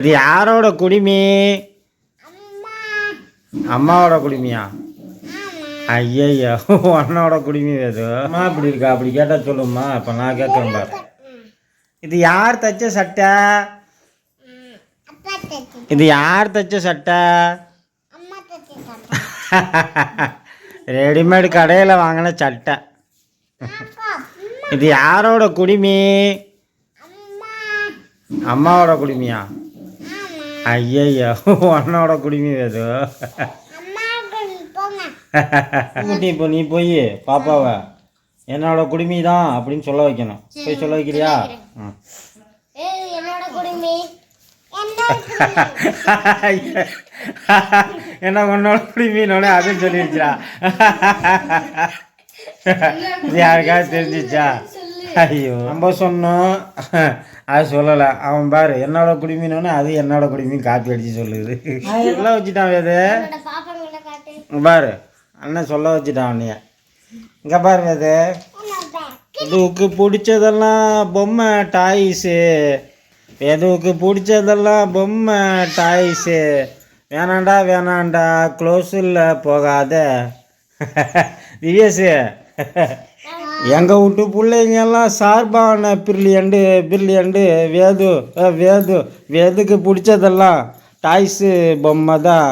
இது யாரோட குடிமி? அம்மாவோட குடிமியா? ஐயய்யா, அண்ணாவோட குடிமி வேது. அம்மா இப்படி இருக்கா? அப்படி கேட்டால் சொல்லும்மா. இப்போ நான் கேட்குறேன் பாரு. இது யார் தைச்ச சட்டை? இது யார் தைச்ச சட்டை? ரெடிமேட் கடையில் வாங்கின சட்டை. இது யாரோட குடிமி? அம்மாவோட குடிமியா? ஐயய்யா, அண்ணாவோட குடிமி வேது. இப்போ நீ போய் பாப்பாவை என்னோட குடிமி தான் அப்படின்னு சொல்ல வைக்கணும். போய் சொல்ல வைக்கிறியா? என்ன உன்னோட குடிமீனோட அதுன்னு சொல்லிடுச்சா? இது யாருக்காவது தெரிஞ்சிச்சா? ஐயோ, நம்ம சொன்னோம், அது சொல்லலை. அவன் பாரு என்னோட குடிமீனோன்னு அது என்னோட குடிமீன் காப்பி அடித்து சொல்லுது. சொல்ல வச்சுட்டான் வேது. பாரு அண்ணன் சொல்ல வச்சுட்டான் அண்ணைய. இங்கே பாரு வேது. இதுக்கு பிடிச்சதெல்லாம் பொம்மை டாய்ஸு. எதுவுக்கு பிடிச்சதெல்லாம் பொம்மை டாய்ஸு. வேணாண்டா வேணாண்டா க்ளோஸில் போகாத. திவ்யேஷு, எங்கள் வீட்டு பிள்ளைங்கெல்லாம் சார்பான பிரில்லியண்டு வேதுக்கு பிடிச்சதெல்லாம் டாய்ஸு பொம்மை தான்.